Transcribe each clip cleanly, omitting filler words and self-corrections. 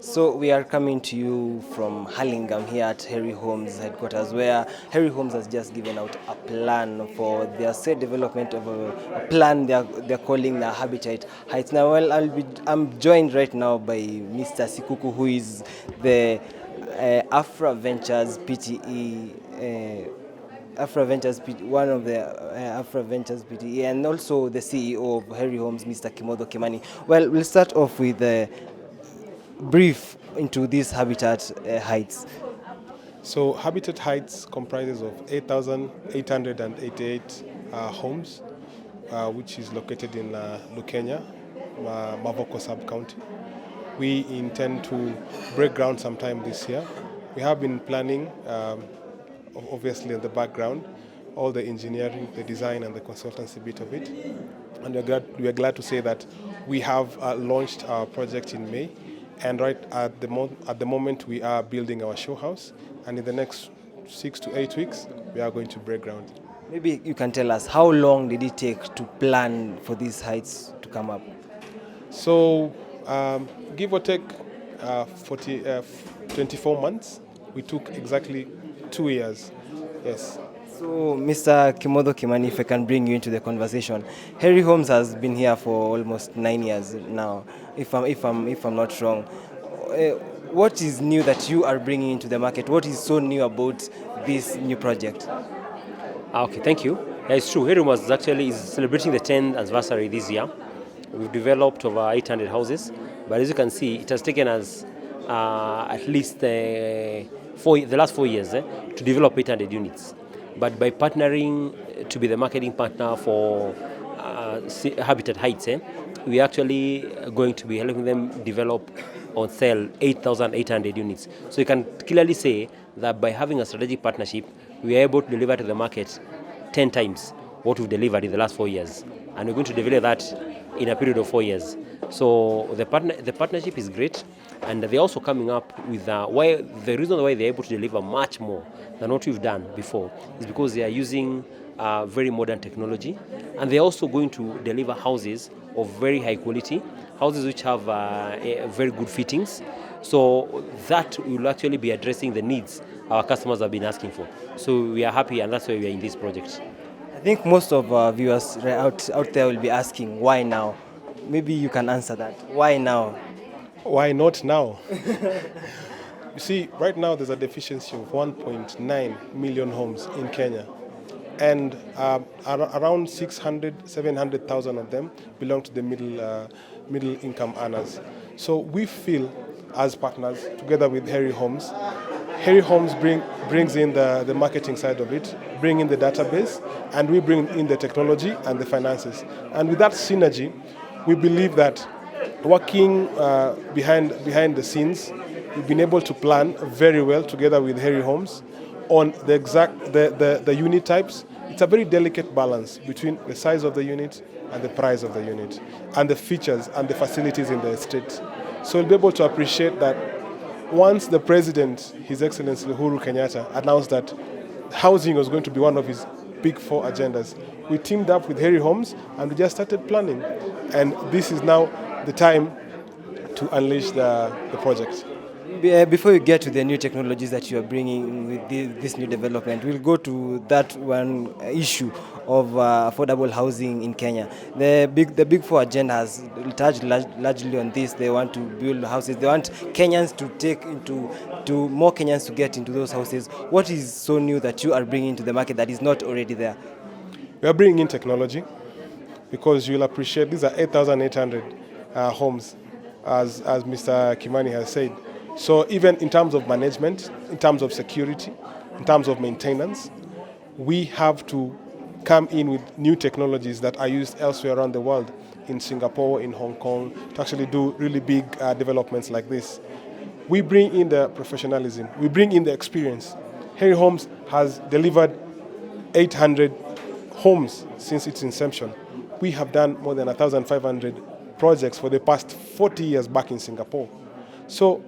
So we are coming to you from Hurlingham here at Heri Homes headquarters, where Heri Homes has just given out a plan for their said development of a plan they're calling the Habitat Heights. Now, well, I'm joined right now by Mr. Sikuku, who is the Afra Ventures PTE. Afra Ventures, one of the Afra Ventures PTE, and also the CEO of Heri Homes, Mr. Kimodo Kimani. Well, we'll start off with the brief into these habitat heights. So Habitat Heights comprises of 8,888 homes, which is located in Lukenya, Mavoko sub-county. We intend to break ground sometime this year. We have been planning, obviously in the background, all the engineering, the design and the consultancy bit of it. And we are glad to say that we have launched our project in May. And right at the moment, we are building our show house. And in the next 6 to 8 weeks, we are going to break ground. Maybe you can tell us, how long did it take to plan for these heights to come up? So, give or take 24 months. We took exactly 2 years. Yes. So, Mr. Kimodo Kimani, if I can bring you into the conversation, Heri Homes has been here for almost 9 years now, if I'm not wrong. What is new that you are bringing into the market? What is so new about this new project? Okay, thank you. Yeah, it's true. Heri Homes is celebrating the 10th anniversary this year. We've developed over 800 houses, but as you can see, it has taken us at least the last 4 years to develop 800 units. But by partnering to be the marketing partner for Habitat Heights, we are actually going to be helping them develop or sell 8,800 units. So you can clearly say that by having a strategic partnership, we are able to deliver to the market 10 times what we've delivered in the last 4 years. And we're going to deliver that in a period of 4 years. So the partnership is great, and they're also coming up with the reason why they're able to deliver much more than what we've done before is because they are using very modern technology, and they're also going to deliver houses of very high quality, houses which have very good fittings. So that will actually be addressing the needs our customers have been asking for. So we are happy, and that's why we are in this project. I think most of our viewers out there will be asking, why now? Maybe you can answer that. Why now? Why not now? You see, right now there's a deficiency of 1.9 million homes in Kenya. And around 600, 700,000 of them belong to the middle income earners. So we feel, as partners, together with Heri Homes brings in the marketing side of it, bring in the database, and we bring in the technology and the finances. And with that synergy, we believe that working behind the scenes, we've been able to plan very well together with Heri Homes on the unit types. It's a very delicate balance between the size of the unit and the price of the unit, and the features and the facilities in the estate. So we'll be able to appreciate that once the President, His Excellency Uhuru Kenyatta, announced that housing was going to be one of his big four agendas, we teamed up with Heri Homes and we just started planning. And this is now the time to unleash the project. Before we get to the new technologies that you are bringing with this new development, we'll go to that one issue of affordable housing in Kenya. The big four agenda has touched largely on this. They want to build houses. They want Kenyans to more Kenyans to get into those houses. What is so new that you are bringing to the market that is not already there? We are bringing in technology because you'll appreciate these are 8,800 homes, as Mr. Kimani has said. So even in terms of management, in terms of security, in terms of maintenance, we have to come in with new technologies that are used elsewhere around the world, in Singapore, in Hong Kong, to actually do really big developments like this. We bring in the professionalism, we bring in the experience. Heri Homes has delivered 800 homes since its inception. We have done more than 1,500 projects for the past 40 years back in Singapore. So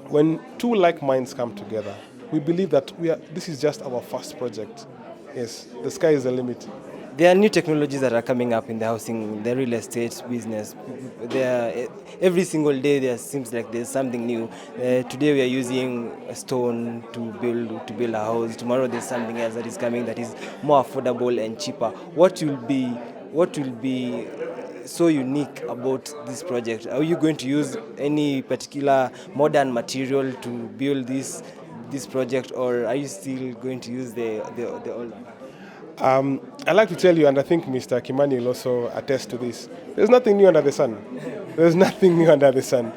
when two like minds come together, we believe that this is just our first project. Yes, the sky is the limit. There are new technologies that are coming up in the housing, the real estate business. Every single day there seems like there's something new. Today we are using a stone to build a house. Tomorrow there's something else that is coming that is more affordable and cheaper. What will be so unique about this project? Are you going to use any particular modern material to build this project, or are you still going to use the old one? I'd like to tell you, and I think Mr. Kimani will also attest to this, there's nothing new under the sun. There's nothing new under the sun.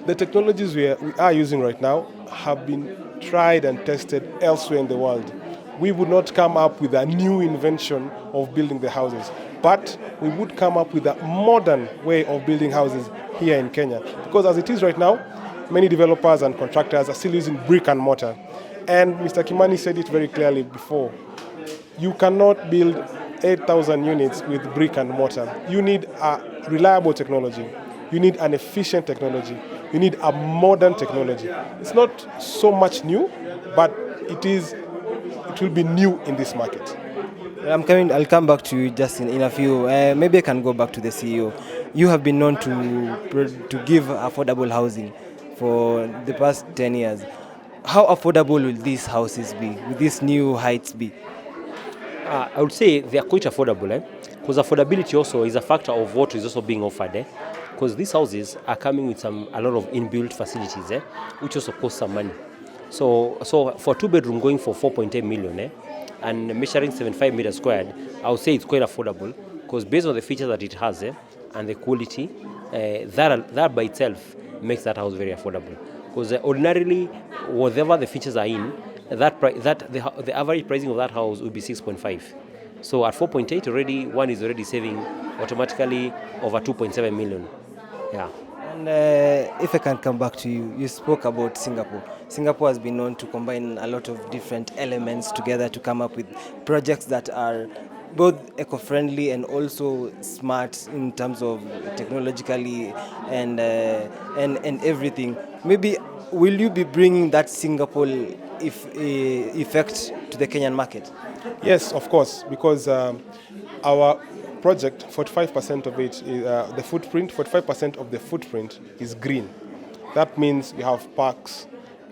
The technologies we are using right now have been tried and tested elsewhere in the world. We would not come up with a new invention of building the houses, but we would come up with a modern way of building houses here in Kenya. Because as it is right now, many developers and contractors are still using brick and mortar. And Mr. Kimani said it very clearly before. You cannot build 8,000 units with brick and mortar. You need a reliable technology. You need an efficient technology. You need a modern technology. It's not so much new, but it will be new in this market. I'll come back to you just in a few. Maybe I can go back to the CEO. You have been known to give affordable housing for the past 10 years. How affordable will these houses be? Will these new heights be? I would say they are quite affordable, because affordability also is a factor of what is also being offered, because these houses are coming with a lot of inbuilt facilities, which also cost some money. So for 2-bedroom going for 4.8 million, and measuring 75 meters squared, I would say it's quite affordable, because based on the features that it has, and the quality, that by itself makes that house very affordable. Because ordinarily, whatever the features are in, the average pricing of that house would be 6.5. So at 4.8 already, one is already saving automatically over 2.7 million. Yeah. And if I can come back to you, you spoke about Singapore. Singapore has been known to combine a lot of different elements together to come up with projects that are both eco-friendly and also smart in terms of technologically and everything. Maybe will you be bringing that Singapore effect to the Kenyan market? Yes, of course, because our project, 45% of it, is, 45% of the footprint is green. That means you have parks,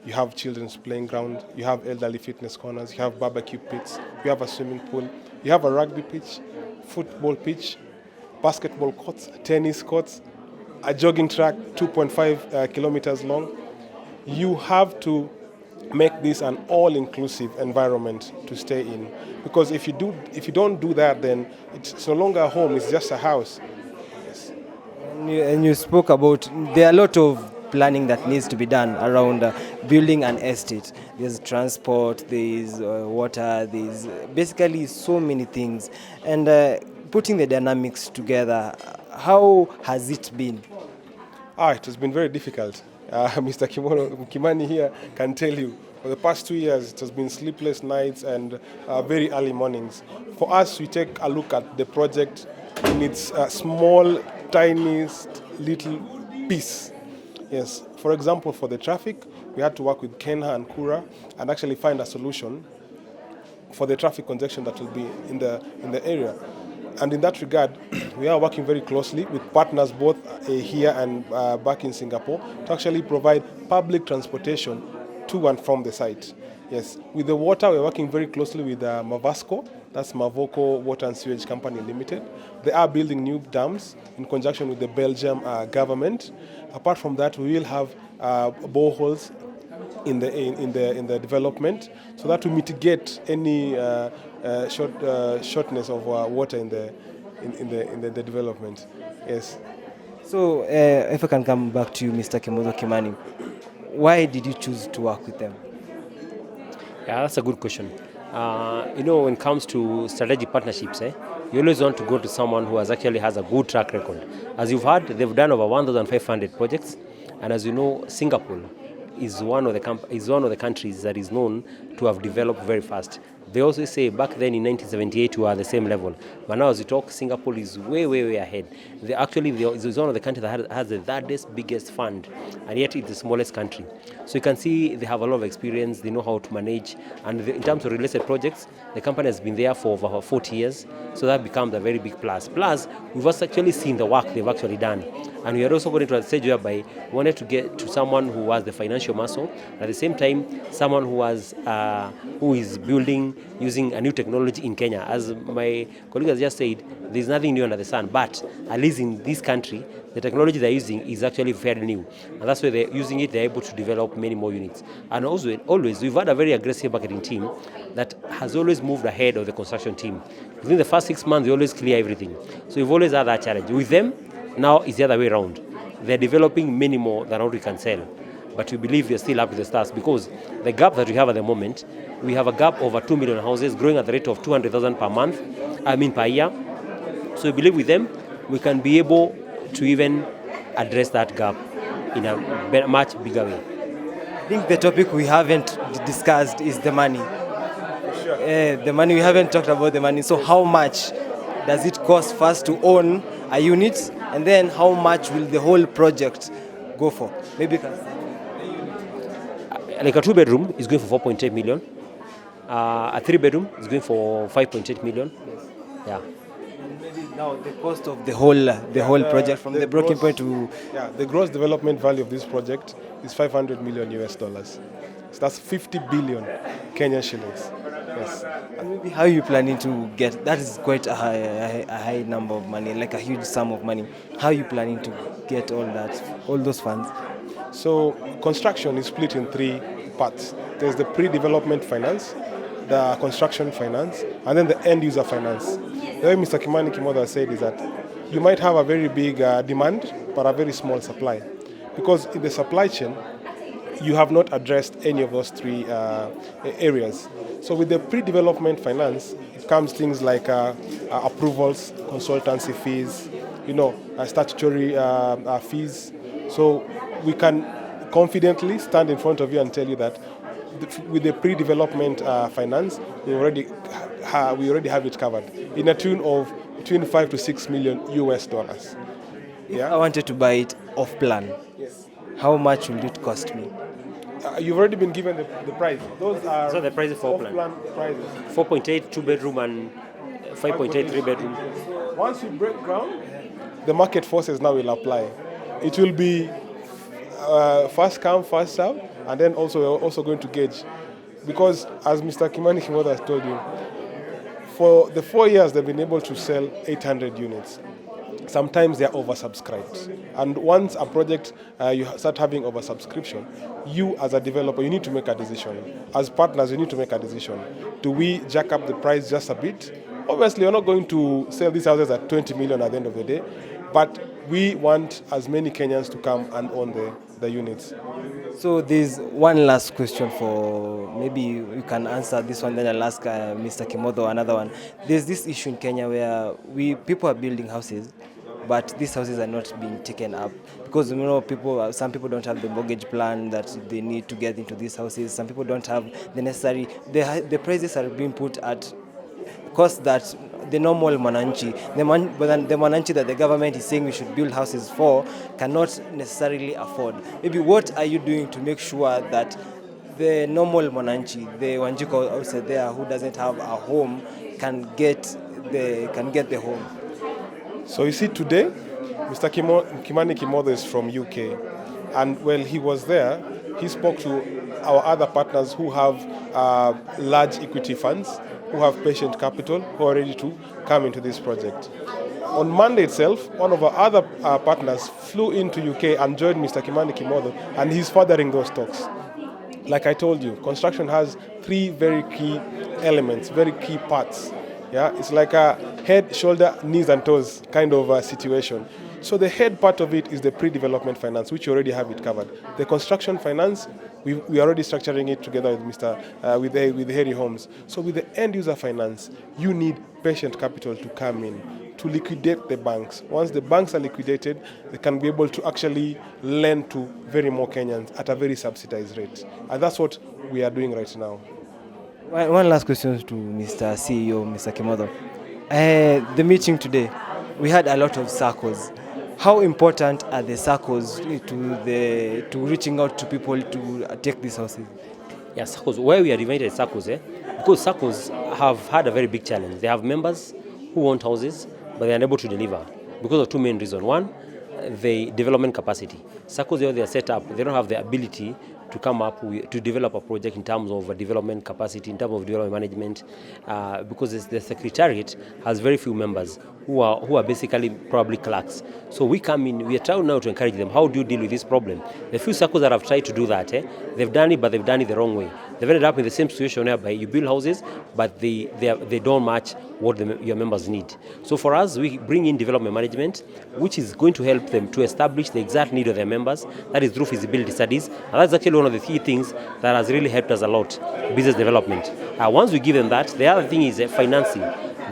you have children's playing ground, you have elderly fitness corners, you have barbecue pits, you have a swimming pool, you have a rugby pitch, football pitch, basketball courts, tennis courts, a jogging track 2.5 kilometers long. You have to make this an all-inclusive environment to stay in, because if you don't do that, then it's no longer a home, it's just a house. Yes. And you spoke about there are a lot of planning that needs to be done around building an estate. There's transport, there's water, there's basically so many things, and putting the dynamics together, how has it been? It has been very difficult. Mr. Kimani here can tell you, for the past 2 years, it has been sleepless nights and very early mornings. For us, we take a look at the project in its small, tiniest little piece. Yes. For example, for the traffic, we had to work with Kenha and Kura and actually find a solution for the traffic congestion that will be in the area. And in that regard, we are working very closely with partners both here and back in Singapore to actually provide public transportation to and from the site. Yes, with the water, we're working very closely with Mavasco, that's Mavoko Water and Sewage Company Limited. They are building new dams in conjunction with the Belgium government. Apart from that, we will have boreholes in the development, so that will mitigate any shortness of water in the development. Yes. So if I can come back to you, Mr. Kemozo Kimani, why did you choose to work with them? Yeah, that's a good question. When it comes to strategic partnerships, you always want to go to someone who has a good track record. As you've heard, they've done over 1,500 projects, and as you know, Singapore is one of the countries that is known to have developed very fast. They also say back then in 1978 we were at the same level. But now as we talk, Singapore is way, way, way ahead. It's one of the countries that has the thirdest biggest fund, and yet it's the smallest country. So you can see they have a lot of experience, they know how to manage, and in terms of real estate projects, the company has been there for over 40 years, so that becomes a very big plus. Plus, we've also actually seen the work they've actually done. And we are also going to a stage whereby we wanted to get to someone who has the financial muscle, at the same time, someone who is building using a new technology in Kenya. As my colleague has just said, there's nothing new under the sun, but at least in this country, the technology they're using is actually fairly new. And that's why they're using it, they're able to develop many more units. And also, always, we've had a very aggressive marketing team that has always moved ahead of the construction team. Within the first 6 months, they always clear everything. So we've always had that challenge. With them, now it's the other way around. They're developing many more than what we can sell. But we believe we're still up with the stars because the gap that we have at the moment, we have a gap over 2 million houses growing at the rate of 200,000 per year. So we believe with them, we can be able to even address that gap in a much bigger way. I think the topic we haven't discussed is the money. The money, we haven't talked about the money. So how much does it cost first to own a unit, and then how much will the whole project go for? Maybe you can start. Like a 2-bedroom is going for 4.8 million. A 3-bedroom is going for 5.8 million. Yeah. Now The cost of the whole project from the breaking point to the gross development value of this project is $500 million US dollars. So that's 50 billion Kenyan shillings. Yes. maybe how are you planning to get that is quite a high number of money, like a huge sum of money. How are you planning to get all those funds? So construction is split in 3 parts. There's the pre-development finance, the construction finance, and then the end-user finance. The way Mr. Kimani Kimoda said is that you might have a very big demand, but a very small supply. Because in the supply chain, you have not addressed any of those 3 areas. So with the pre-development finance, it comes things like approvals, consultancy fees, statutory fees. So we can confidently stand in front of you and tell you that with the pre-development finance, we already have it covered in a tune of between 5 to 6 million US dollars. If I wanted to buy it off plan, Yes. how much will it cost me? You've already been given the price. Those are So the price is for off-plan prices. 4.8 2-bedroom and 5.8 3-bedroom. Once you break ground, the market forces now will apply. It will be first come, first serve, and then we're also going to gauge. Because as Mr. Kimani Kimoda has told you, for the 4 years they've been able to sell 800 units. Sometimes they're oversubscribed. And once a project, you start having oversubscription, you as a developer, you need to make a decision. As partners, you need to make a decision. Do we jack up the price just a bit? Obviously, we're not going to sell these houses at 20 million at the end of the day, but we want as many Kenyans to come and own the units. So there's one last question for, maybe you can answer this one, then I'll ask Mr. Kimodo another one. There's this issue in Kenya where people are building houses, but these houses are not being taken up because some people don't have the mortgage plan that they need to get into these houses. Some people don't have the necessary. The prices are being put at cost that the normal Mwananchi, the Mwananchi that the government is saying we should build houses for, cannot necessarily afford. Maybe what are you doing to make sure that the normal Mwananchi, the Wanjiko outside there who doesn't have a home, can get the home? So you see, today, Mr. Kimani Kimodo is from UK, and while he was there, he spoke to our other partners who have large equity funds, who have patient capital, who are ready to come into this project. On Monday itself, one of our other partners flew into UK and joined Mr. Kimani Kimodo, and he's furthering those talks. Like I told you, construction has 3 very key elements, very key parts. Yeah, it's like a head, shoulder, knees and toes kind of situation. So the head part of it is the pre-development finance, which you already have it covered. The construction finance, we are already structuring it together with with Heri Homes. So with the end user finance, you need patient capital to come in to liquidate the banks. Once the banks are liquidated, they can be able to actually lend to very more Kenyans at a very subsidized rate. And that's what we are doing right now. One last question to Mr. CEO, Mr. Kimodo. The meeting today, we had a lot of circles. How important are the circles to reaching out to people to take these houses? Yeah, circles. Why we are divided circles, because circles have had a very big challenge. They have members who want houses, but they are unable to deliver because of two main reasons. One, the development capacity. Circles, where they are set up, they don't have the ability to come up to develop a project in terms of development capacity, in terms of development management, because the secretariat has very few members who are basically probably clerks. So we come in, we are trying now to encourage them. How do you deal with this problem? The few circles that have tried to do that, they've done it, but they've done it the wrong way. They've ended up in the same situation whereby you build houses, but they don't match what your members need. So for us, we bring in development management, which is going to help them to establish the exact need of their members. That is through feasibility studies, and that's actually one of the key things that has really helped us a lot, business development. Once we give them that, the other thing is financing.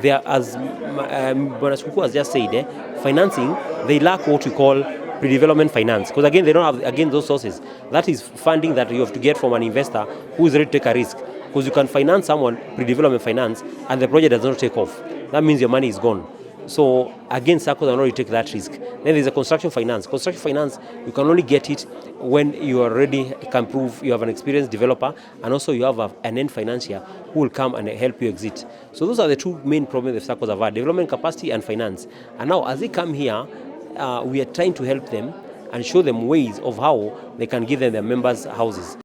They are, as Bwana Shikuku has just said, financing, they lack what we call pre-development finance, because again, they don't have those sources. That is funding that you have to get from an investor who is ready to take a risk, because you can finance someone pre-development finance and the project does not take off. That means your money is gone. So again, circles are not to take that risk. Then there's a construction finance. Construction finance, you can only get it when you already can prove you have an experienced developer, and also you have an end financier who will come and help you exit. So those are the two main problems the circles have had: development capacity and finance. And now as they come here, we are trying to help them and show them ways of how they can give them their members houses.